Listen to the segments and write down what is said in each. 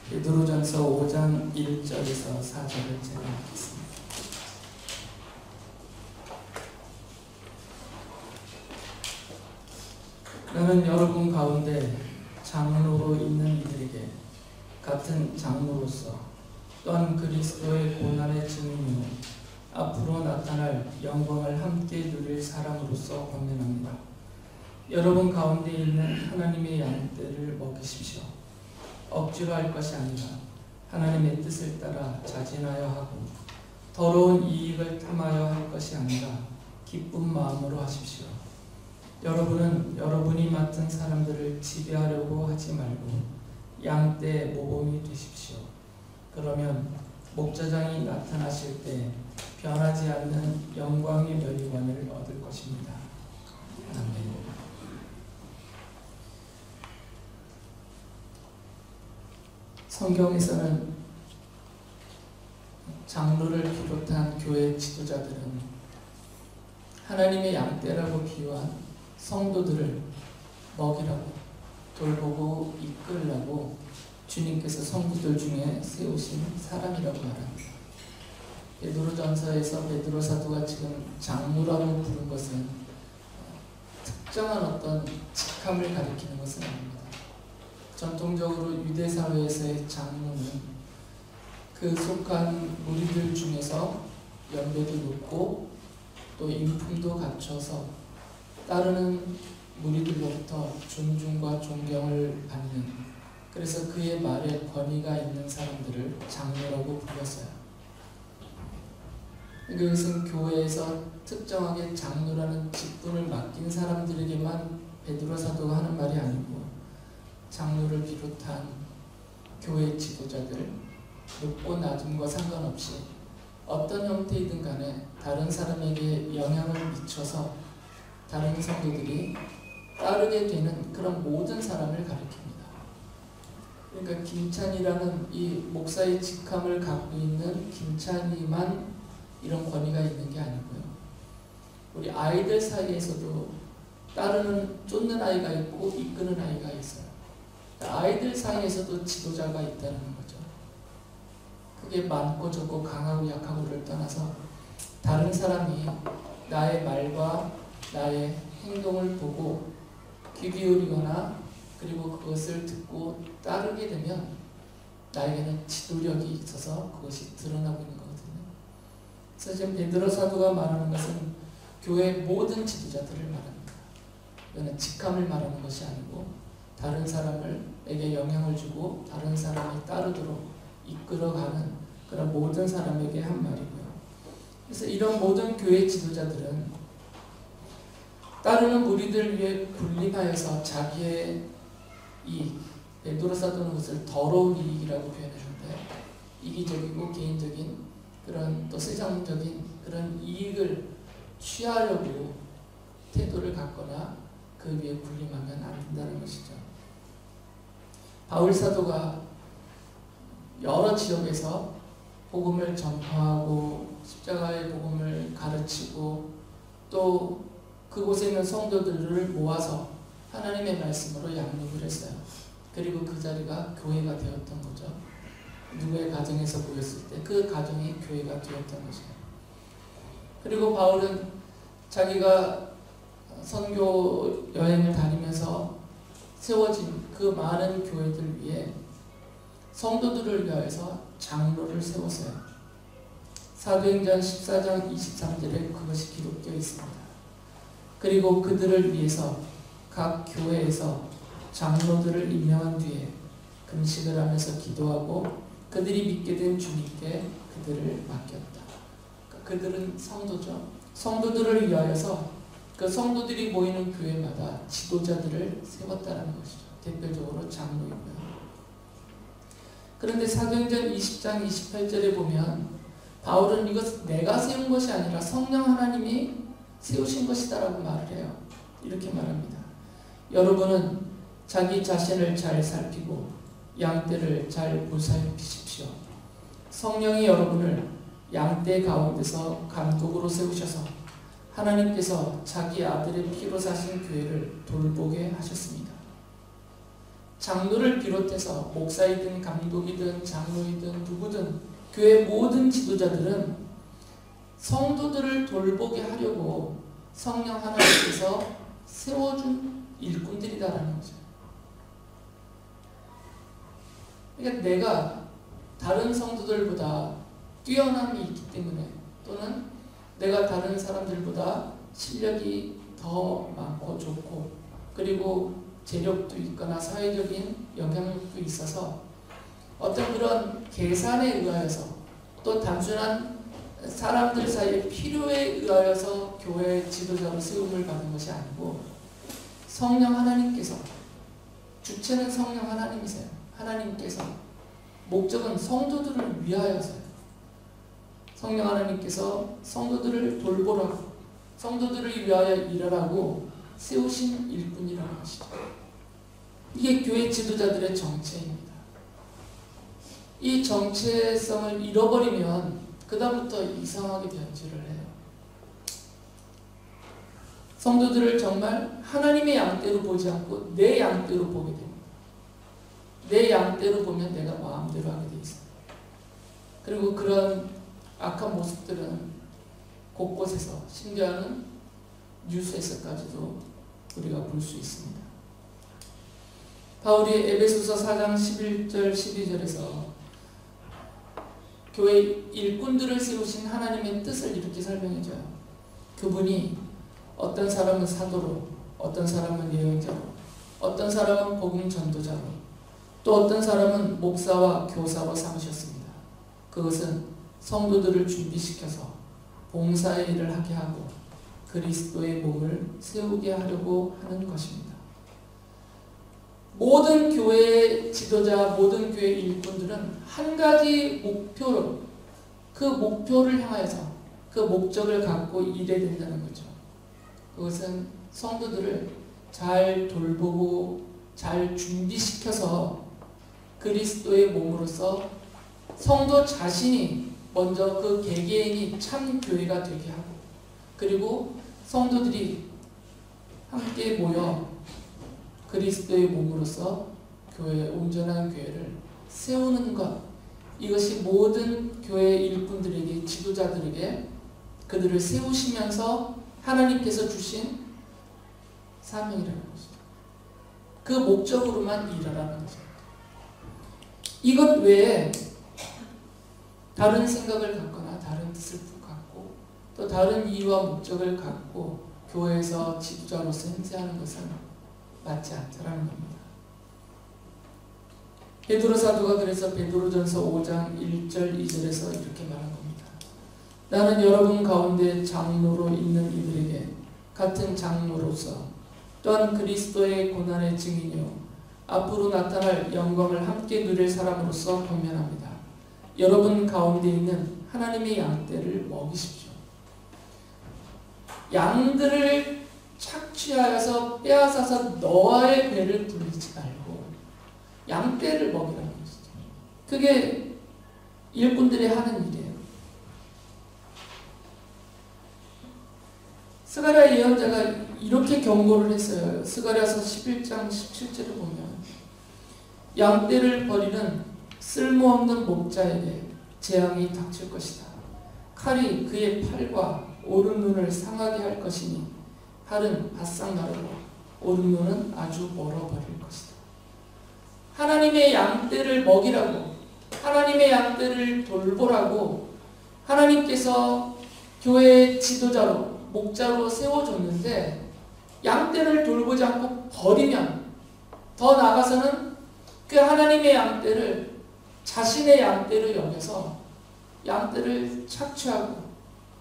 베드로전서 5장 1절에서 4절을 제가 읽겠습니다. 나는 여러분 가운데 장로로 있는 이들에게 같은 장로로서 또한 그리스도의 고난의 증인이요 앞으로 나타날 영광을 함께 누릴 사람으로서 권면합니다. 여러분 가운데 있는 하나님의 양떼를 먹이십시오. 억지로 할 것이 아니라 하나님의 뜻을 따라 자진하여 하고 더러운 이익을 탐하여 할 것이 아니라 기쁜 마음으로 하십시오. 여러분은 여러분이 맡은 사람들을 지배하려고 하지 말고 양떼 모범이 되십시오. 그러면 목자장이 나타나실 때 변하지 않는 영광의 면류관을 얻을 것입니다. 아멘. 성경에서는 장로를 비롯한 교회 지도자들은 하나님의 양떼라고 비유한 성도들을 먹이라고 돌보고 이끌라고 주님께서 성도들 중에 세우신 사람이라고 말합니다. 베드로전서에서 베드로 사도가 지금 장로라고 부른 것은 특정한 어떤 직함을 가리키는 것은 아닙니다. 전통적으로 유대 사회에서의 장로는 그 속한 무리들 중에서 연배도 높고 또 인품도 갖춰서 따르는 무리들로부터 존중과 존경을 받는, 그래서 그의 말에 권위가 있는 사람들을 장로라고 불렀어요. 이것은 교회에서 특정하게 장로라는 직분을 맡긴 사람들에게만 베드로 사도가 하는 말이 아니고 장로를 비롯한 교회 지도자들, 높고 낮음과 상관없이 어떤 형태이든 간에 다른 사람에게 영향을 미쳐서 다른 성도들이 따르게 되는 그런 모든 사람을 가리킵니다. 그러니까 김찬이라는 이 목사의 직함을 갖고 있는 김찬이만 이런 권위가 있는 게 아니고요. 우리 아이들 사이에서도 따르는 쫓는 아이가 있고 이끄는 아이가 있어요. 아이들 사이에서도 지도자가 있다는 거죠. 그게 많고 적고 강하고 약하고를 떠나서 다른 사람이 나의 말과 나의 행동을 보고 귀 기울이거나 그리고 그것을 듣고 따르게 되면 나에게는 지도력이 있어서 그것이 드러나고 있는 거거든요. 그래서 지금 베드로 사도가 말하는 것은 교회 모든 지도자들을 말합니다. 이거는 직함을 말하는 것이 아니고 다른 사람에게 영향을 주고 다른 사람이 따르도록 이끌어가는 그런 모든 사람에게 한 말이고요. 그래서 이런 모든 교회 지도자들은 따르는 무리들 위해 군림하여서 자기의 이익, 베드로 사도는 그것을 더러운 이익이라고 표현했는데 이기적이고 개인적인 그런 또 세상적인 그런 이익을 취하려고 태도를 갖거나 그 위에 군림하면 안 된다는 것이죠. 바울 사도가 여러 지역에서 복음을 전파하고 십자가의 복음을 가르치고 또 그곳에 있는 성도들을 모아서 하나님의 말씀으로 양육을 했어요. 그리고 그 자리가 교회가 되었던 거죠. 누구의 가정에서 모였을 때 그 가정이 교회가 되었던 것이에요. 그리고 바울은 자기가 선교 여행을 다니면서 세워진 그 많은 교회들 위해 성도들을 위하여서 장로를 세웠어요. 사도행전 14장 23절에 그것이 기록되어 있습니다. 그리고 그들을 위해서 각 교회에서 장로들을 임명한 뒤에 금식을 하면서 기도하고 그들이 믿게 된 주님께 그들을 맡겼다. 그들은 성도죠. 성도들을 위하여서 그 성도들이 모이는 교회마다 지도자들을 세웠다는 것이죠. 대표적으로 장로이고요. 그런데 사도행전 20장 28절에 보면 바울은 이것 내가 세운 것이 아니라 성령 하나님이 세우신 것이다라고 말을 해요. 이렇게 말합니다. 여러분은 자기 자신을 잘 살피고 양떼를 잘 보살피십시오. 성령이 여러분을 양떼 가운데서 감독으로 세우셔서 하나님께서 자기 아들의 피로 사신 교회를 돌보게 하셨습니다. 장로를 비롯해서 목사이든 감독이든 장로이든 누구든 교회 모든 지도자들은 성도들을 돌보게 하려고 성령 하나님께서 세워준 일꾼들이다라는 거죠. 그러니까 내가 다른 성도들보다 뛰어남이 있기 때문에, 또는 내가 다른 사람들보다 실력이 더 많고 좋고, 그리고 재력도 있거나 사회적인 영향력도 있어서 어떤 그런 계산에 의하여서, 또 단순한 사람들 사이의 필요에 의하여서 교회 지도자로 세움을 받은 것이 아니고, 성령 하나님께서, 주체는 성령 하나님이세요. 하나님께서, 목적은 성도들을 위하여서요. 성령 하나님께서 성도들을 돌보라고, 성도들을 위하여 일하라고 세우신 일꾼이라는 것이죠. 이게 교회 지도자들의 정체입니다. 이 정체성을 잃어버리면 그 다음부터 이상하게 변질을 해요. 성도들을 정말 하나님의 양떼로 보지 않고 내 양떼로 보게 됩니다. 내 양떼로 보면 내가 마음대로 하게 돼 있어요. 그리고 그런 악한 모습들은 곳곳에서, 심지어는 뉴스에서까지도 우리가 볼 수 있습니다. 바울이 에베소서 4장 11절 12절에서 교회 일꾼들을 세우신 하나님의 뜻을 이렇게 설명해줘요. 그분이 어떤 사람은 사도로, 어떤 사람은 예언자로, 어떤 사람은 복음 전도자로, 또 어떤 사람은 목사와 교사로 삼으셨습니다. 그것은 성도들을 준비시켜서 봉사의 일을 하게 하고 그리스도의 몸을 세우게 하려고 하는 것입니다. 모든 교회 지도자, 모든 교회 일꾼들은 한 가지 목표로, 그 목표를 향하여서 그 목적을 갖고 일해야 된다는 거죠. 그것은 성도들을 잘 돌보고 잘 준비시켜서 그리스도의 몸으로서 성도 자신이 먼저 그 개개인이 참 교회가 되게 하고, 그리고 성도들이 함께 모여 그리스도의 몸으로서 교회, 온전한 교회를 세우는 것, 이것이 모든 교회 일꾼들에게, 지도자들에게 그들을 세우시면서 하나님께서 주신 사명이라는 것이죠. 그 목적으로만 일하라는 거죠. 이것 외에 다른 생각을 갖거나 다른 뜻을 갖고 또 다른 이유와 목적을 갖고 교회에서 지도자로서 행세하는 것은 맞지 않다라는 겁니다. 베드로 사도가 그래서 베드로전서 5장 1절 2절에서 이렇게 말한 겁니다. 나는 여러분 가운데 장로로 있는 이들에게 같은 장로로서 또한 그리스도의 고난의 증인이요 앞으로 나타날 영광을 함께 누릴 사람으로서 권면합니다. 여러분 가운데 있는 하나님의 양떼를 먹이십시오. 양들을 착취하여서 빼앗아서 너와의 배를 불리지 말고 양떼를 먹이라는 것이죠. 그게 일꾼들이 하는 일이에요. 스가랴 예언자가 이렇게 경고를 했어요. 스가랴서 11장 17절을 보면 양떼를 버리는 쓸모없는 목자에게 재앙이 닥칠 것이다. 칼이 그의 팔과 오른 눈을 상하게 할 것이니 팔은 바싹 마르고 오른 눈은 아주 멀어버릴 것이다. 하나님의 양떼를 먹이라고, 하나님의 양떼를 돌보라고 하나님께서 교회의 지도자로, 목자로 세워줬는데 양떼를 돌보지 않고 버리면, 더 나아가서는 그 하나님의 양떼를 자신의 양떼로 여겨서 양떼를 착취하고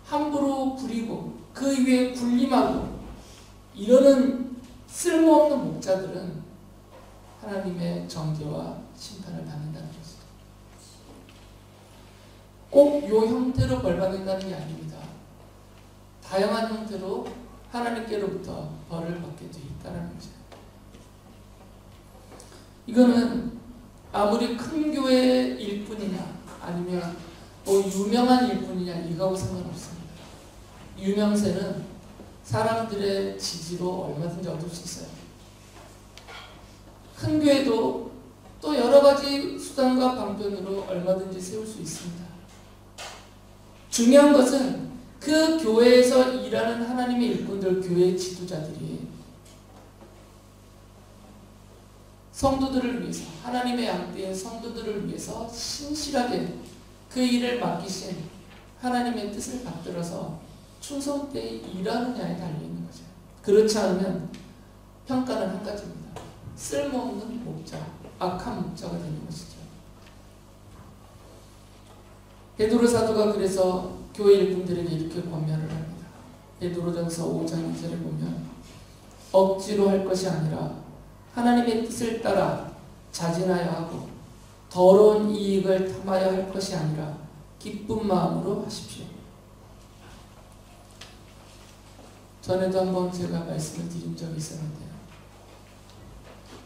함부로 부리고 그 위에 군림하고 이러는 쓸모없는 목자들은 하나님의 정죄와 심판을 받는다는 것입니다. 꼭 이 형태로 벌받는다는 게 아닙니다. 다양한 형태로 하나님께로부터 벌을 받게 돼 있다는 거죠. 이거는 아무리 큰 교회 일뿐이냐 아니면 뭐 유명한 일뿐이냐 이거하고 상관없습니다. 유명세는 사람들의 지지로 얼마든지 얻을 수 있어요. 큰 교회도 또 여러 가지 수단과 방편으로 얼마든지 세울 수 있습니다. 중요한 것은 그 교회에서 일하는 하나님의 일꾼들, 교회의 지도자들이 성도들을 위해서, 하나님의 양떼인 성도들을 위해서 신실하게 그 일을 맡기신 하나님의 뜻을 받들어서 충성되이 일하느냐에 달려있는 거죠. 그렇지 않으면 평가는 한 가지입니다. 쓸모없는 목자, 악한 목자가 되는 것이죠. 베드로 사도가 그래서 교회 일꾼들에게 이렇게 권면을 합니다. 베드로전서 5장 2절에 보면 억지로 할 것이 아니라 하나님의 뜻을 따라 자진하여 하고 더러운 이익을 탐하여 할 것이 아니라 기쁜 마음으로 하십시오. 전에도 한번 제가 말씀을 드린 적이 있었는데요.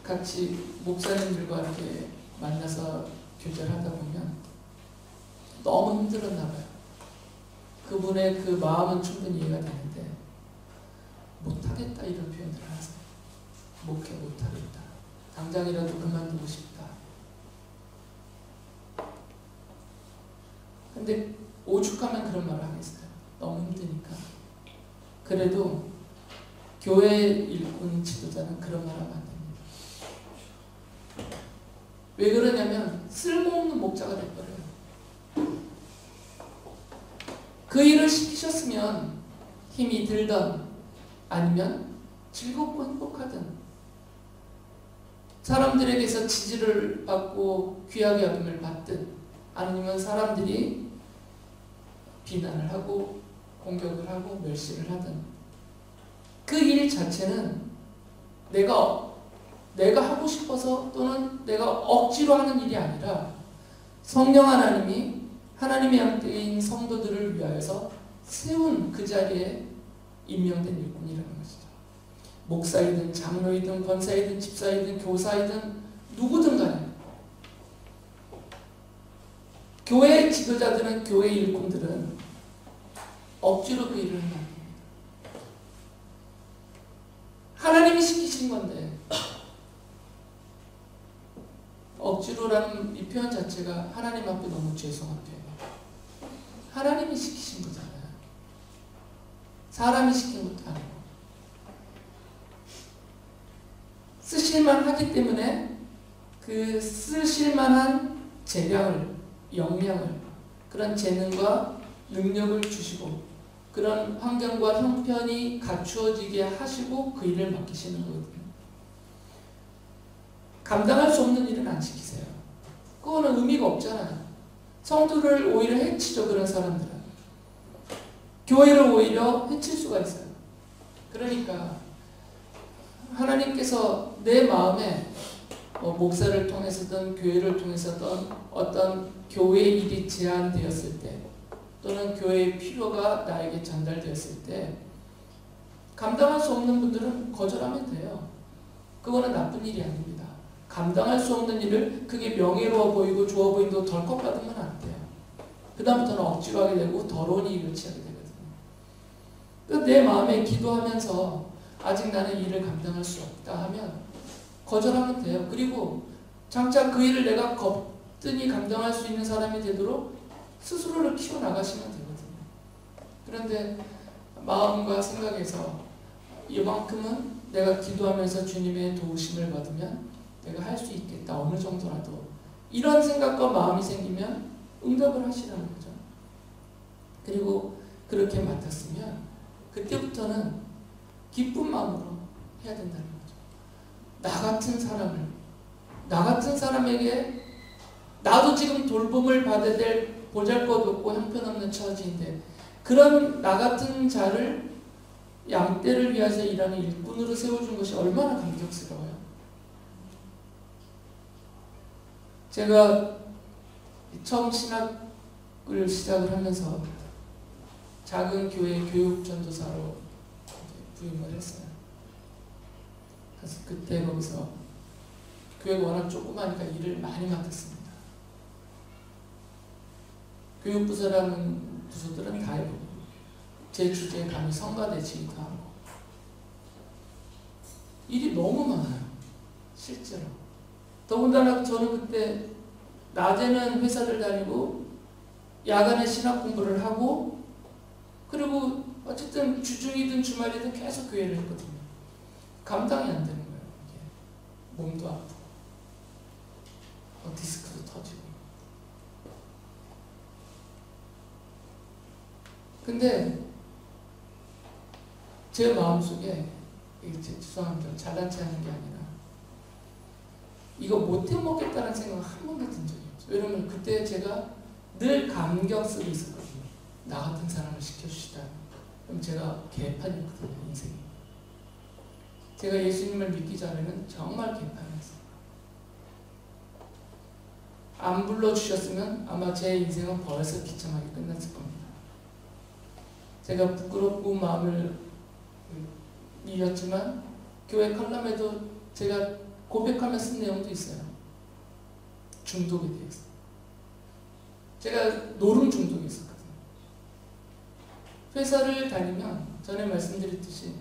같이 목사님들과 이렇게 만나서 교제를 하다 보면 너무 힘들었나 봐요. 그분의 그 마음은 충분히 이해가 되는데 못하겠다 이런 표현들을 하세요. 목회 못하겠다. 당장이라도 그만두고 싶다. 근데 오죽하면 그런 말을 하겠어요. 너무 힘드니까. 그래도 교회 일꾼 지도자는 그런 말 하면 안 됩니다. 왜 그러냐면 쓸모없는 목자가 돼버려요. 그 일을 시키셨으면 힘이 들던 아니면 즐겁고 행복하든 사람들에게서 지지를 받고 귀하게 여김을 받든 아니면 사람들이 비난을 하고 공격을 하고 멸시를 하든 그 일 자체는 내가 하고 싶어서 또는 내가 억지로 하는 일이 아니라 성령 하나님이 하나님의 양떼인 성도들을 위하여서 세운 그 자리에 임명된 일꾼이라는 것이죠. 목사이든 장로이든 권사이든 집사이든 교사이든 누구든 간에 교회의 지도자들은 교회 일꾼들은 억지로 그 일을 하는 겁니다. 하나님이 시키신 건데 억지로라는 이 표현 자체가 하나님 앞에 너무 죄송한 표현이에요. 하나님이 시키신 거잖아요. 사람이 시킨 것도 아니고. 쓰실만 하기 때문에 그 쓰실만한 재량을, 역량을, 그런 재능과 능력을 주시고 그런 환경과 형편이 갖추어지게 하시고 그 일을 맡기시는 거거든요. 감당할 수 없는 일은 안 시키세요. 그거는 의미가 없잖아요. 성도를 오히려 해치죠. 그런 사람들은. 교회를 오히려 해칠 수가 있어요. 그러니까 하나님께서 내 마음에 목사를 통해서든 교회를 통해서든 어떤 교회의 일이 제안되었을 때 또는 교회의 필요가 나에게 전달되었을 때 감당할 수 없는 분들은 거절하면 돼요. 그거는 나쁜 일이 아닙니다. 감당할 수 없는 일을 그게 명예로워 보이고 좋아 보인다고 덜컥 받으면 안 돼요. 그 다음부터는 억지로 하게 되고 더러운 일을 취하게 되거든요. 내 마음에 기도하면서 아직 나는 일을 감당할 수 없다 하면 거절하면 돼요. 그리고 장차 그 일을 내가 거뜬히 감당할 수 있는 사람이 되도록 스스로를 키워나가시면 되거든요. 그런데 마음과 생각에서 이만큼은 내가 기도하면서 주님의 도우심을 받으면 내가 할 수 있겠다. 어느 정도라도. 이런 생각과 마음이 생기면 응답을 하시라는 거죠. 그리고 그렇게 맡았으면 그때부터는 기쁜 마음으로 해야 된다는 거죠. 나 같은 사람에게 나도 지금 돌봄을 받아야 될 보잘것없고 형편없는 처지인데 그런 나 같은 자를 양떼를 위해서 일하는 일꾼으로 세워준 것이 얼마나 감격스러워요. 제가 처음 신학을 시작을 하면서 작은 교회 교육전도사로 부임을 했어요. 그래서 그때 거기서 교회가 워낙 조그마니까 일을 많이 맡았습니다. 교육부서라는 부서들은 다 해보고 제 주제에 감히 성가대치기도 하고 일이 너무 많아요. 실제로. 더군다나 저는 그때 낮에는 회사를 다니고 야간에 신학 공부를 하고 그리고 어쨌든 주중이든 주말이든 계속 교회를 했거든요. 감당이 안 되는 거예요. 이게. 몸도 아프고 디스크도 터지고. 근데 제 마음속에 죄송합니다. 잘난 체 하는 게 아니라 이거 못 해먹겠다는 생각은 한 번도 든 적이 없어요. 왜냐면 그때 제가 늘 감격 속에 있었거든요. 나 같은 사람을 시켜주시다. 그럼 제가 개판이었거든요. 인생이. 제가 예수님을 믿기 전에는 정말 개판이었어요. 안 불러주셨으면 아마 제 인생은 벌써 비참하게 끝났을 겁니다. 제가 부끄럽고 마음을 밀렸지만 교회 칼럼에도 제가 고백하며 쓴 내용도 있어요. 중독에 대해서. 제가 노름 중독이 있었거든요. 회사를 다니면 전에 말씀드렸듯이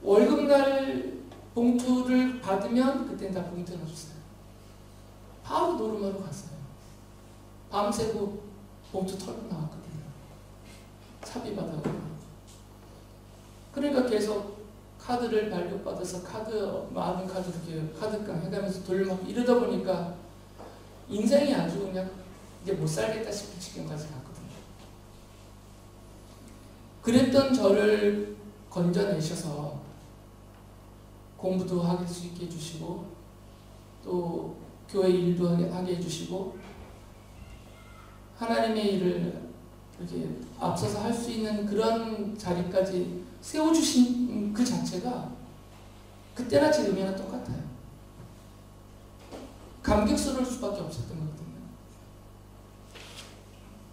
월급날 봉투를 받으면 그때는 다 봉투에 넣어줬어요. 바로 노름하러 갔어요. 밤새고 봉투 털고 나왔거든요. 차비받아가고. 그러니까 계속 카드를 발급받아서 많은 카드 이렇게 카드깡 해가면서 돌려먹고 이러다 보니까 인생이 아주 그냥 이제 못 살겠다 싶은 지경까지 갔거든요. 그랬던 저를 건져내셔서 공부도 할 수 있게 해주시고 또 교회 일도 하게 해주시고 하나님의 일을 이렇게 앞서서 할 수 있는 그런 자리까지 세워주신 그 자체가 그때나 지금이나 똑같아요. 감격스러울 수밖에 없었던 거거든요.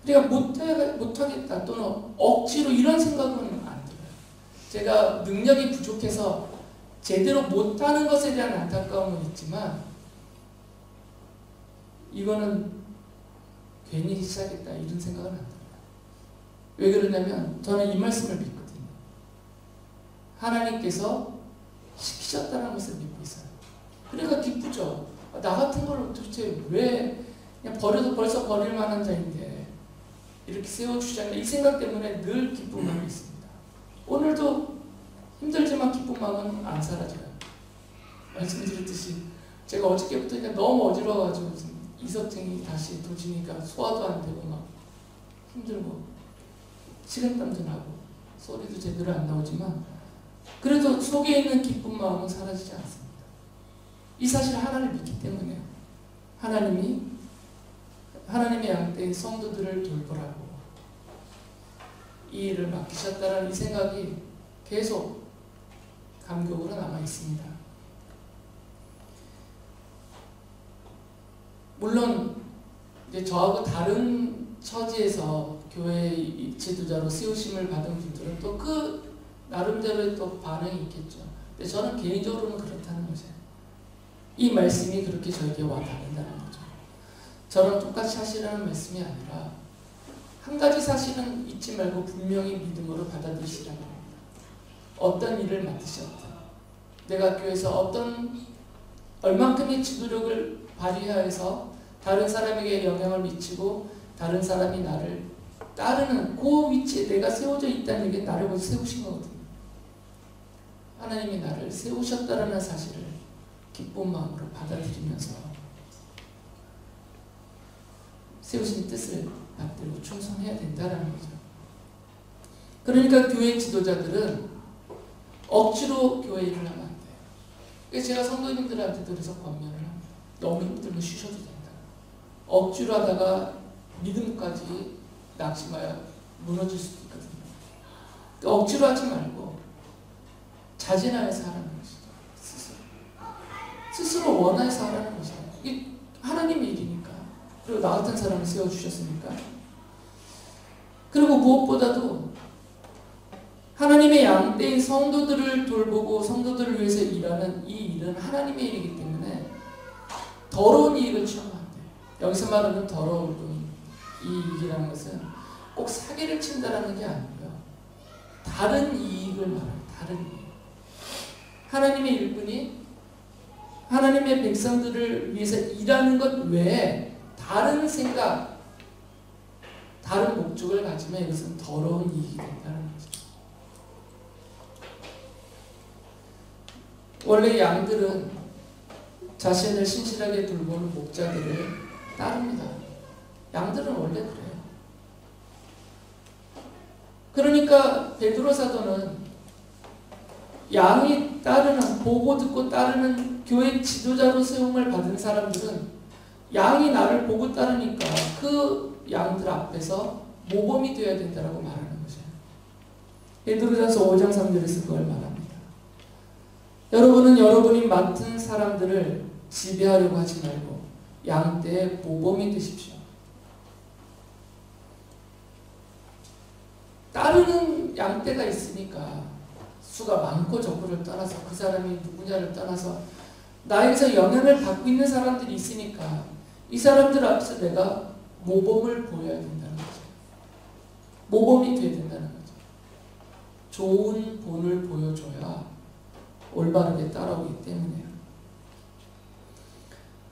그러니까 못하겠다 또는 억지로 이런 생각은 안 들어요. 제가 능력이 부족해서 제대로 못하는 것에 대한 안타까움은 있지만 이거는 괜히 시작했다 이런 생각은 안 들어요. 왜 그러냐면 저는 이 말씀을 믿거든요. 하나님께서 시키셨다는 것을 믿고 있어요. 그러니까 기쁘죠. 나 같은 걸 도대체 왜 그냥 버려도 벌써 버릴 만한 자인데 이렇게 세워주셨나 이 생각 때문에 늘 기쁜 마음이 있습니다. 오늘도 힘들지만 기쁜 마음은 안 사라져요. 말씀드렸듯이 제가 어저께부터 그냥 너무 어지러워가지고 이석증이 다시 도지니까 소화도 안 되고 막 힘들고 식은땀도 나고 소리도 제대로 안 나오지만 그래도 속에 있는 기쁜 마음은 사라지지 않습니다. 이 사실을 하나님을 믿기 때문에요. 하나님의 양떼인 성도들을 돌보라고 이 일을 맡기셨다는 이 생각이 계속 감격으로 남아 있습니다. 물론 이제 저하고 다른 처지에서 교회 지도자로 세우심을 받은 분들은 또 그 나름대로의 또 반응이 있겠죠. 근데 저는 개인적으로는 그렇다는 거죠. 이 말씀이 그렇게 저에게 와닿는다는 거죠. 저랑 똑같이 하시라는 말씀이 아니라 한 가지 사실은 잊지 말고 분명히 믿음으로 받아들이시라는 겁니다. 어떤 일을 맡으셨든 내가 교회에서 얼만큼의 지도력을 발휘하여서 다른 사람에게 영향을 미치고 다른 사람이 나를 따르는 그 위치에 내가 세워져 있다는 게 나를 먼저 세우신 거거든요. 하나님이 나를 세우셨다는 사실을 기쁜 마음으로 받아들이면서 세우신 뜻을 받들고 충성해야 된다는 거죠. 그러니까 교회 지도자들은 억지로 교회 일을 하면 안 돼요. 그래서 제가 성도님들한테도 그래서 권면을 합니다. 너무 힘들면 쉬셔도 된다. 억지로 하다가 믿음까지 낙심하여 무너질 수도 있거든요. 그러니까 억지로 하지 말고 자진하여서 하라는 것이죠. 스스로 원하여서 하라는 것이죠. 이게 하나님의 일이니까. 그리고 나 같은 사람을 세워주셨으니까. 그리고 무엇보다도 하나님의 양떼인 성도들을 돌보고 성도들을 위해서 일하는 이 일은 하나님의 일이기 때문에 더러운 이익을 취하면 안 돼요. 여기서 말하는 더러운 이익이라는 것은 꼭 사기를 친다라는 게 아니고요. 다른 이익을 말해요. 다른 이익. 하나님의 일꾼이 하나님의 백성들을 위해서 일하는 것 외에 다른 생각, 다른 목적을 가지면 이것은 더러운 이익이 된다는 거죠. 원래 양들은 자신을 신실하게 돌보는 목자들을 따릅니다. 양들은 원래 그래요. 그러니까 베드로 사도는 양이 따르는, 보고 듣고 따르는 교회 지도자로 세움을 받은 사람들은 양이 나를 보고 따르니까 그 양들 앞에서 모범이 되어야 된다고 말하는 거죠. 베드로전서 5장 3절에서 그걸 말합니다. 여러분은 여러분이 맡은 사람들을 지배하려고 하지 말고 양떼의 모범이 되십시오. 따르는 양떼가 있으니까 수가 많고 적고를 떠나서 그 사람이 누구냐를 떠나서 나에게서 영향을 받고 있는 사람들이 있으니까 이 사람들 앞에서 내가 모범을 보여야 된다는 거죠. 모범이 되어야 된다는 거죠. 좋은 본을 보여줘야 올바르게 따라오기 때문이에요.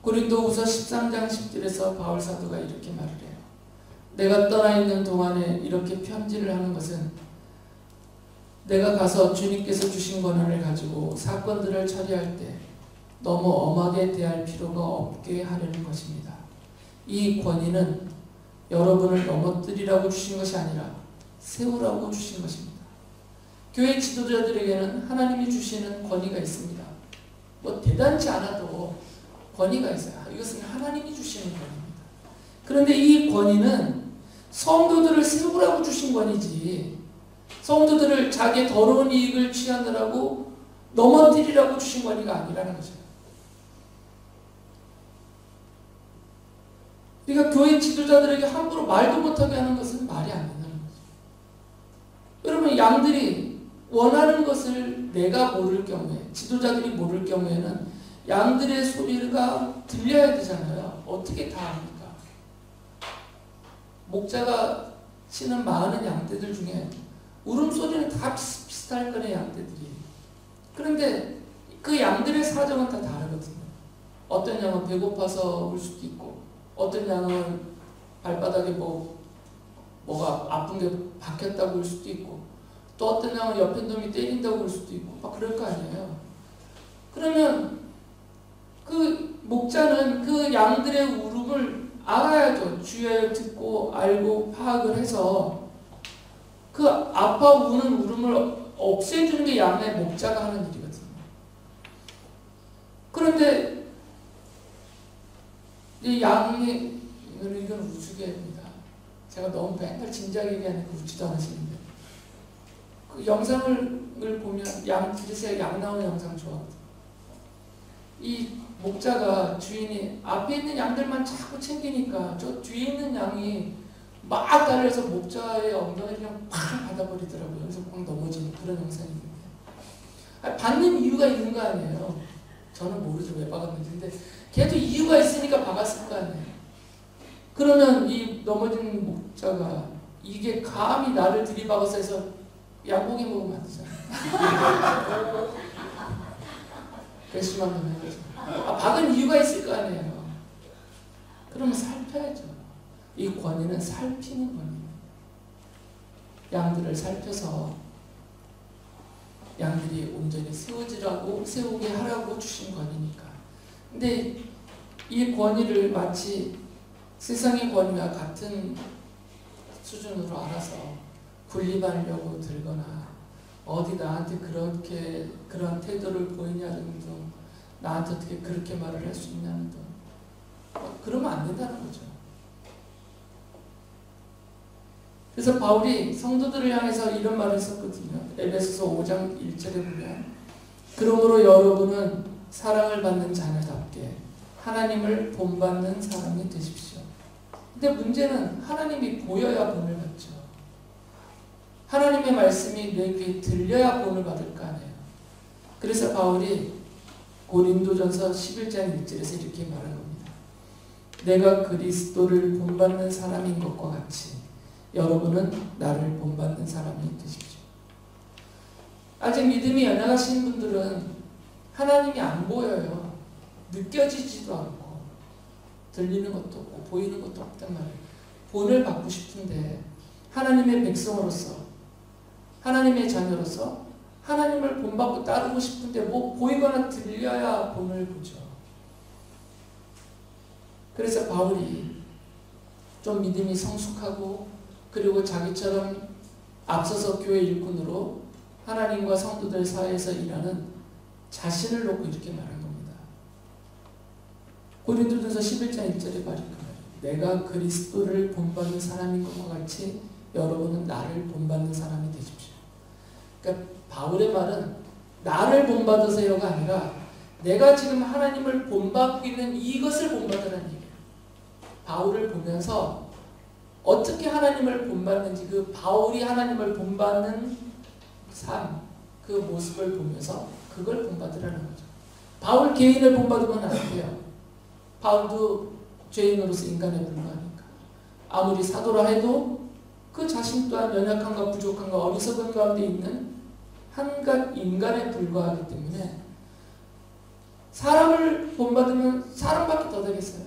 고린도후서 13장 10절에서 바울 사도가 이렇게 말을 해요. 내가 떠나 있는 동안에 이렇게 편지를 하는 것은 내가 가서 주님께서 주신 권한을 가지고 사건들을 처리할 때 너무 엄하게 대할 필요가 없게 하려는 것입니다. 이 권위는 여러분을 넘어뜨리라고 주신 것이 아니라 세우라고 주신 것입니다. 교회 지도자들에게는 하나님이 주시는 권위가 있습니다. 뭐 대단치 않아도 권위가 있어요. 이것은 하나님이 주시는 권위입니다. 그런데 이 권위는 성도들을 세우라고 주신 권위지 성도들을 자기의 더러운 이익을 취하느라고 넘어뜨리라고 주신 권위가 아니라는 거죠. 그러니까 교회 지도자들에게 함부로 말도 못하게 하는 것은 말이 안 된다는 거죠. 여러분, 양들이 원하는 것을 내가 모를 경우에, 지도자들이 모를 경우에는 양들의 소리가 들려야 되잖아요. 어떻게 다 합니까? 목자가 치는 많은 양떼들 중에 울음소리는 다 비슷비슷할 거네, 양떼들이. 그런데 그 양들의 사정은 다 다르거든요. 어떤 양은 배고파서 울 수도 있고, 어떤 양은 발바닥에 뭐가 아픈 게 박혔다고 울 수도 있고, 또 어떤 양은 옆에 놈이 때린다고 울 수도 있고, 막 그럴 거 아니에요. 그러면 그 목자는 그 양들의 울음을 알아야죠. 주의하여 듣고 알고 파악을 해서 그 아파 우는 울음을 없애주는 게 양의 목자가 하는 일이거든요. 그런데 이 양이 이건 우스개입니다. 제가 너무 맨날 진지하게 얘기하니까 웃지도 않으시는데 그 영상을 보면 양 그릇에 양 나오는 영상 좋아하거든요. 이 목자가 주인이 앞에 있는 양들만 자꾸 챙기니까 저 뒤에 있는 양이 막 달려서 목자의 엉덩이를 그냥 팍 받아버리더라고요. 그래서 막 넘어지는 그런 영상이 있는데 받는 이유가 있는 거 아니에요. 저는 모르죠. 왜 박았는지. 근데 걔도 이유가 있으니까 박았을 거 아니에요. 그러면 이 넘어진 목자가 이게 감히 나를 들이박아서 해서 양고기 먹으면 안 되잖아요. 괘씸한 놈 해가지고. 박은 이유가 있을 거 아니에요. 그러면 살펴야죠. 이 권위는 살피는 권위입니다. 양들을 살펴서 양들이 온전히 세우게 하라고 주신 권위니까. 근데 이 권위를 마치 세상의 권위와 같은 수준으로 알아서 군림하려고 들거나 어디 나한테 그런 태도를 보이냐는 등 나한테 어떻게 그렇게 말을 할 수 있냐는 등 그러면 안 된다는 거죠. 그래서 바울이 성도들을 향해서 이런 말을 썼거든요. 에베소서 5장 1절에 보면 그러므로 여러분은 사랑을 받는 자녀답게 하나님을 본받는 사람이 되십시오. 근데 문제는 하나님이 보여야 본을 받죠. 하나님의 말씀이 내 귀에 들려야 본을 받을 거 아니에요. 그래서 바울이 고린도전서 11장 1절에서 이렇게 말한 겁니다. 내가 그리스도를 본받는 사람인 것과 같이 여러분은 나를 본받는 사람이 되십시오. 아직 믿음이 연약하신 분들은 하나님이 안 보여요. 느껴지지도 않고 들리는 것도 없고 보이는 것도 없단 말이에요. 본을 받고 싶은데 하나님의 백성으로서 하나님의 자녀로서 하나님을 본받고 따르고 싶은데 뭐 보이거나 들려야 본을 보죠. 그래서 바울이 좀 믿음이 성숙하고 그리고 자기처럼 앞서서 교회 일꾼으로 하나님과 성도들 사이에서 일하는 자신을 놓고 이렇게 말한 겁니다. 고린도전서 11장 1절에 말이 그 말이에요. 내가 그리스도를 본받는 사람인 것과 같이 여러분은 나를 본받는 사람이 되십시오. 그러니까 바울의 말은 나를 본받으세요가 아니라 내가 지금 하나님을 본받고 있는 이것을 본받으라는 얘기예요. 바울을 보면서 어떻게 하나님을 본받는지 그 바울이 하나님을 본받는 삶, 그 모습을 보면서 그걸 본받으라는 거죠. 바울 개인을 본받으면 안 돼요. 바울도 죄인으로서 인간에 불과하니까. 아무리 사도라 해도 그 자신 또한 연약함과 부족함과 어리석은 가운데 있는 한갓 인간에 불과하기 때문에 사람을 본받으면 사람밖에 더 되겠어요.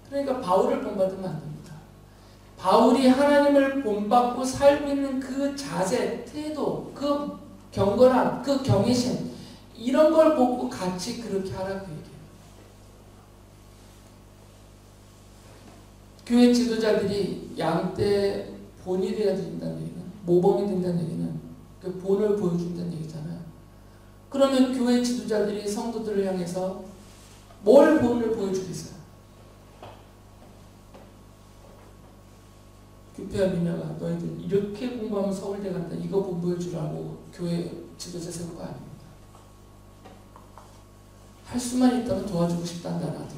그러니까 바울을 본받으면 안 됩니다. 바울이 하나님을 본받고 살고 있는 그 자세, 태도, 그 경건함, 그 경외심 이런 걸 보고 같이 그렇게 하라고 얘기해요. 교회 지도자들이 양떼 본이 되어야 된다는 얘기는 모범이 된다는 얘기는 그 본을 보여준다는 얘기잖아요. 그러면 교회 지도자들이 성도들을 향해서 뭘 본을 보여주겠어요? 규표야 민혁아 너희들 이렇게 공부하면 서울대 간다 이거 보여주라고 교회 지도자 세운 거 아닙니다. 할 수만 있다면 도와주고 싶단다 나도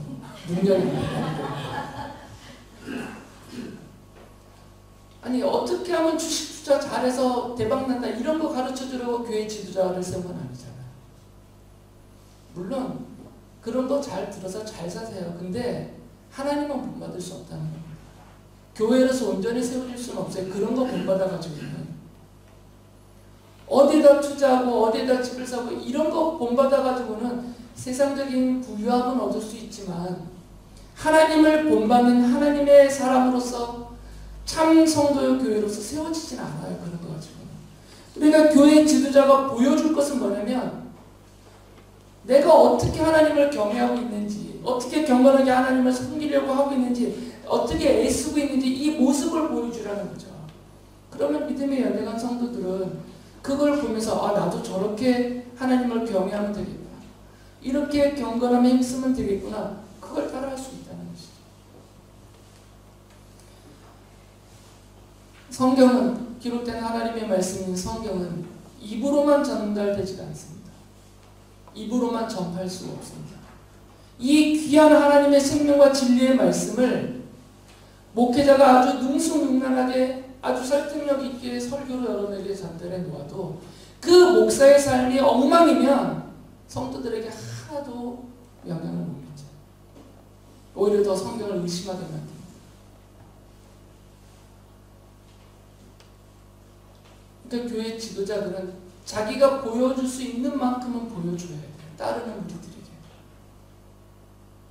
능력이 있다는 거. 아니 어떻게 하면 주식 투자 잘해서 대박난다 이런 거 가르쳐주려고 교회 지도자를 세운 건 아니잖아요. 물론 그런 거 잘 들어서 잘 사세요. 근데 하나님은 본받을 수 없다는 겁니다. 교회로서 온전히 세워질 수는 없어요. 그런 거 본받아가지고는 어디다 투자하고 어디다 집을 사고 이런 거 본받아가지고는 세상적인 부유함은 얻을 수 있지만 하나님을 본받는 하나님의 사람으로서 참 성도의 교회로서 세워지진 않아요. 그런 거 가지고는. 그러니까 교회 지도자가 보여줄 것은 뭐냐면 내가 어떻게 하나님을 경외하고 있는지 어떻게 경건하게 하나님을 섬기려고 하고 있는지 어떻게 애쓰고 있는지 이 모습을 보여주라는 거죠. 그러면 믿음의 연약한 성도들은 그걸 보면서 아 나도 저렇게 하나님을 경외하면 되겠구나. 이렇게 경건함에 힘쓰면 되겠구나. 그걸 따라할 수 있다는 것이죠. 성경은 기록된 하나님의 말씀인 성경은 입으로만 전달되지가 않습니다. 입으로만 전할 수가 없습니다. 이 귀한 하나님의 생명과 진리의 말씀을 목회자가 아주 능수능란하게 아주 설득력 있게 설교로 여러분에게 전달해 놓아도 그 목사의 삶이 엉망이면 성도들에게 하나도 영향을 못 미쳐요. 오히려 더 성경을 의심하게 만듭니다. 그러니까 교회 지도자들은 자기가 보여줄 수 있는 만큼은 보여줘야 돼요. 따르는 우리들에게.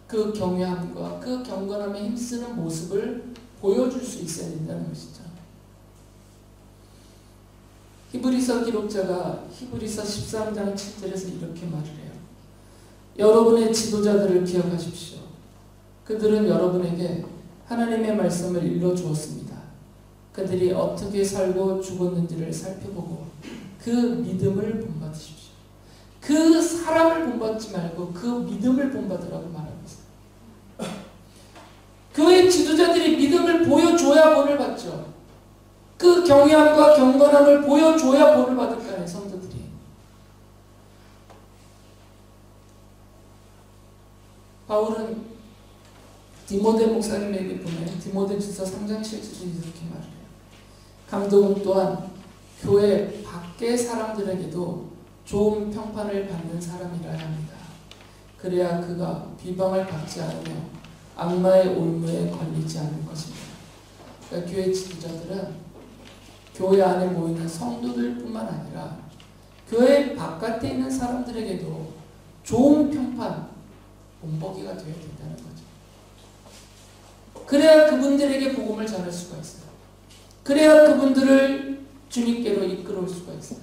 그 경외함과 그 경건함에 힘쓰는 모습을 보여줄 수 있어야 된다는 것이죠. 히브리서 기록자가 히브리서 13장 7절에서 이렇게 말을 해요. 여러분의 지도자들을 기억하십시오. 그들은 여러분에게 하나님의 말씀을 일러주었습니다. 그들이 어떻게 살고 죽었는지를 살펴보고 그 믿음을 본받으십시오. 그 사람을 본받지 말고 그 믿음을 본받으라고 말하고 있어요. 교회 지도자들이 믿음을 보여줘야 본을 받죠. 그 경외함과 경건함을 보여줘야 본을 받을 거 아니에요, 성도들이. 바울은 디모데 목사님에게 보낸 디모데전서 3장 7절에 이렇게 말을 해요. 감독은 또한 교회 밖의 사람들에게도 좋은 평판을 받는 사람이라야 합니다. 그래야 그가 비방을 받지 않으며 악마의 올무에 걸리지 않을 것입니다. 그러니까 교회 지도자들은 교회 안에 모이는 성도들뿐만 아니라 교회 바깥에 있는 사람들에게도 좋은 평판, 본보기가 되어야 된다는 거죠. 그래야 그분들에게 복음을 전할 수가 있어요. 그래야 그분들을 주님께로 이끌어올 수가 있어요.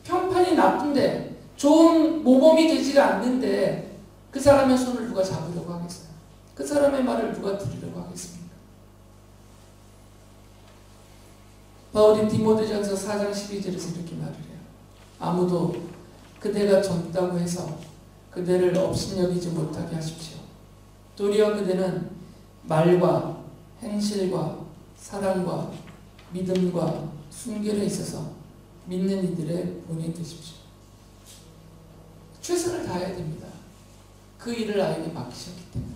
평판이 나쁜데 좋은 모범이 되지가 않는데 그 사람의 손을 누가 잡으려고 하겠어요? 그 사람의 말을 누가 들으려고 하겠습니까? 바울이 디모데전서 4장 12절에서 이렇게 말을 해요. 아무도 그대가 젊다고 해서 그대를 업신여기지 못하게 하십시오. 도리어 그대는 말과 행실과 사랑과 믿음과 순결에 있어서 믿는 이들의 본이 되십시오. 최선을 다해야 됩니다. 그 일을 아이에게 맡기셨기 때문에.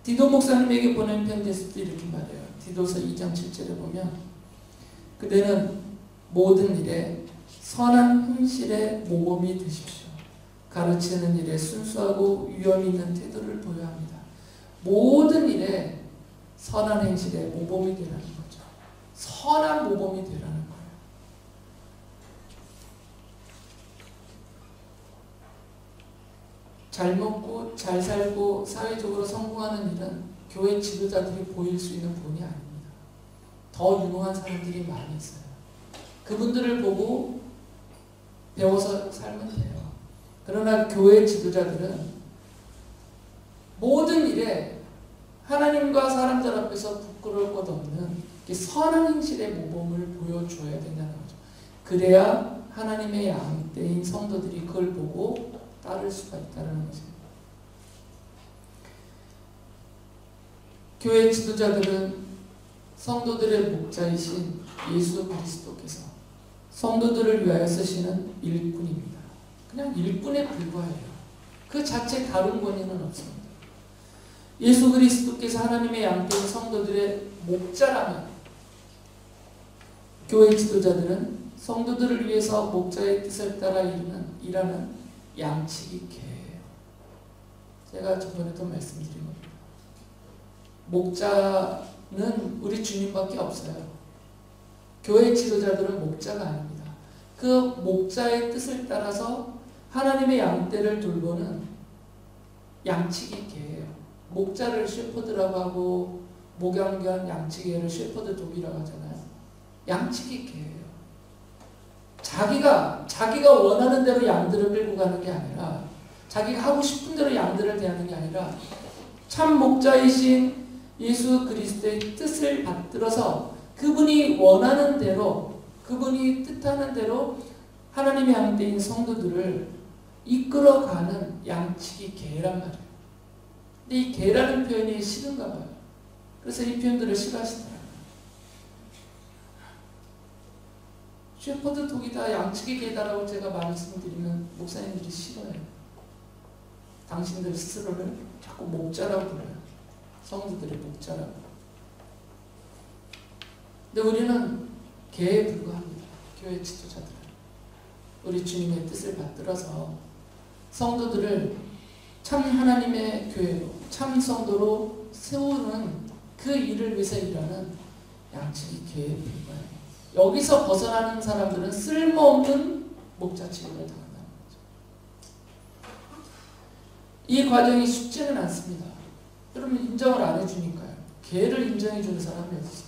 디도 목사님에게 보낸 편지에서도 이렇게 말해요. 디도서 2장 7절에 보면 그대는 모든 일에 선한 행실의 모범이 되십시오. 가르치는 일에 순수하고 위엄 있는 태도를 보여야 합니다. 모든 일에 선한 행실의 모범이 되라는 거죠. 선한 모범이 되라는 거예요. 잘 먹고 잘 살고 사회적으로 성공하는 일은 교회 지도자들이 보일 수 있는 본이 아닙니다. 더 유능한 사람들이 많이 있어요. 그분들을 보고 배워서 살면 돼요. 그러나 교회 지도자들은 모든 일에 하나님과 사람들 앞에서 부끄러울 것 없는 선한 행실의 모범을 보여줘야 된다는 거죠. 그래야 하나님의 양떼인 성도들이 그걸 보고 따를 수가 있다는 거죠. 교회 지도자들은 성도들의 목자이신 예수 그리스도께서 성도들을 위하여 쓰시는 일꾼입니다. 그냥 일꾼에 불과해요. 그 자체 다른 권위는 없습니다. 예수 그리스도께서 하나님의 양떼인 성도들의 목자라면 교회 지도자들은 성도들을 위해서 목자의 뜻을 따라 일하는 양치기 개예요. 제가 저번에도 말씀드린 겁니다. 목자는 우리 주님밖에 없어요. 교회 지도자들은 목자가 아닙니다. 그 목자의 뜻을 따라서 하나님의 양떼를 돌보는 양치기 개예요. 목자를 셰퍼드라고 하고 목양견 양치기를 셰퍼드 독이라고 하잖아요. 양치기 개예요. 자기가 원하는 대로 양들을 끌고 가는 게 아니라 자기가 하고 싶은 대로 양들을 대하는 게 아니라 참 목자이신 예수 그리스도의 뜻을 받들어서 그분이 원하는 대로 그분이 뜻하는 대로 하나님의 양떼인 성도들을 이끌어가는 양치기 개란 말이에요. 근데 이 개라는 표현이 싫은가 봐요. 그래서 이 표현들을 싫어하시더라고요. 셰퍼드 독이다, 양치기 개다라고 제가 말씀드리면 목사님들이 싫어해요. 당신들 스스로를 자꾸 목자라고 불러요. 성도들의 목자라고. 근데 우리는 개에 불과합니다. 교회 지도자들은. 우리 주님의 뜻을 받들어서 성도들을 참 하나님의 교회로, 참 성도로 세우는 그 일을 위해서 일하는 양치기 개에 불과해요. 여기서 벗어나는 사람들은 쓸모없는 목자 취급을 당한다는 거죠. 이 과정이 쉽지는 않습니다. 여러분 인정을 안 해주니까요. 개를 인정해주는 사람이 없어요.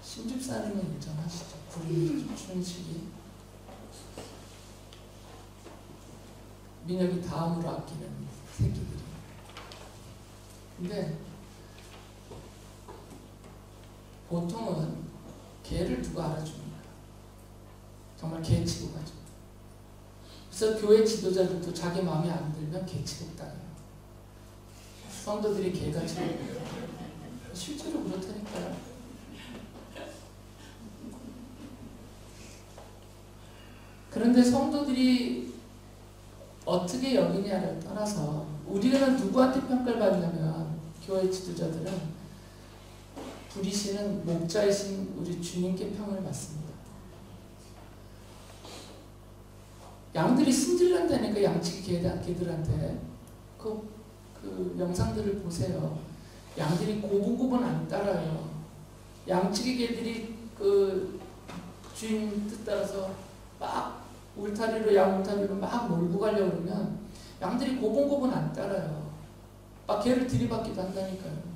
신집사님은 인정하시죠. 구리, 춘식이. 민혁이 다음으로 아끼는 새끼들이. 근데 보통은 개를 누가 알아줍니까? 정말 개 취급하죠. 그래서 교회 지도자들도 자기 마음에 안 들면 개 취급당해요. 성도들이 개가 취급해요. 실제로 그렇다니까요. 그런데 성도들이 어떻게 여기냐를 떠나서 우리는 누구한테 평가를 받냐면 교회 지도자들은 부리시는 목자이신 우리 주님께 평을 받습니다. 양들이 승질난다니까 양치기 개들한테 그 영상들을 보세요. 양들이 고분고분 안 따라요. 양치기 개들이 그 주인 뜻 따라서 막 울타리로 양 울타리로 막 몰고 가려고 그러면 양들이 고분고분 안 따라요. 막 개를 들이받기도 한다니까요.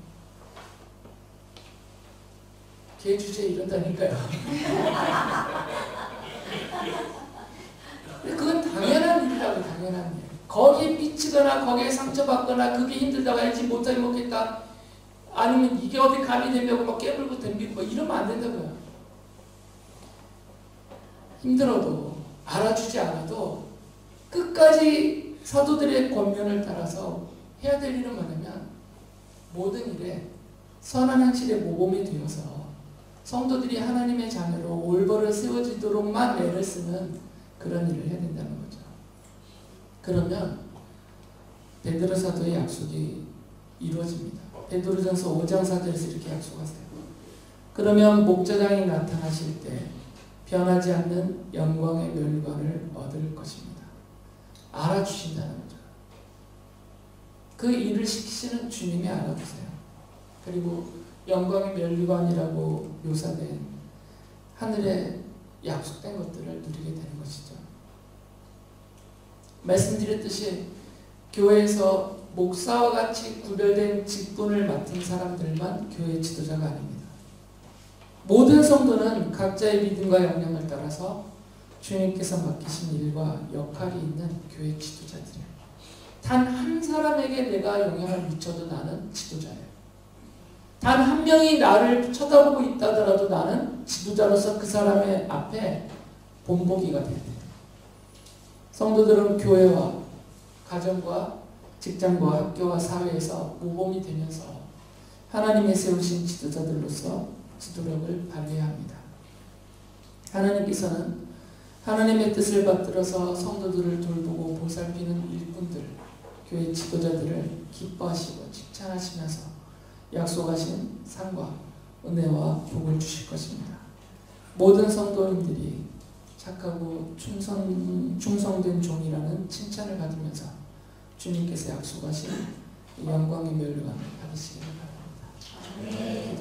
개 주제에 이런다니까요. 그건 당연한 일이라고. 당연한 일. 거기에 삐치거나 거기에 상처받거나 그게 힘들다고 알지 못하게 먹겠다, 아니면 이게 어디 감이 되면 막 깨물고 덤비고 막 이러면 안 된다고요. 힘들어도 알아주지 않아도 끝까지 사도들의 권면을 따라서 해야 될 일은 뭐냐면 모든 일에 선한 행실의 모범이 되어서 성도들이 하나님의 자녀로 올바로 세워지도록만 애를 쓰는 그런 일을 해야 된다는 거죠. 그러면 베드로 사도의 약속이 이루어집니다. 베드로전서 5장 4절에서 이렇게 약속하세요. 그러면 목자장이 나타나실 때 변하지 않는 영광의 멸관을 얻을 것입니다. 알아주신다는 거죠. 그 일을 시키시는 주님이 알아주세요. 그리고 영광의 멸관이라고 묘사된 하늘에 약속된 것들을 누리게 되는 것이죠. 말씀드렸듯이 교회에서 목사와 같이 구별된 직분을 맡은 사람들만 교회 지도자가 아닙니다. 모든 성도는 각자의 믿음과 역량을 따라서 주님께서 맡기신 일과 역할이 있는 교회 지도자들이에요. 단 한 사람에게 내가 영향을 미쳐도 나는 지도자예요. 단 한 명이 나를 쳐다보고 있다 하더라도 나는 지도자로서 그 사람의 앞에 본보기가 됩니다. 성도들은 교회와 가정과 직장과 학교와 사회에서 모범이 되면서 하나님의 세우신 지도자들로서 지도력을 발휘해야 합니다. 하나님께서는 하나님의 뜻을 받들어서 성도들을 돌보고 보살피는 일꾼들, 교회 지도자들을 기뻐하시고 칭찬하시면서 약속하신 상과 은혜와 복을 주실 것입니다. 모든 성도님들이 착하고 충성된 종이라는 칭찬을 받으면서 주님께서 약속하신 영광의 멸관을 받으시기를 바랍니다.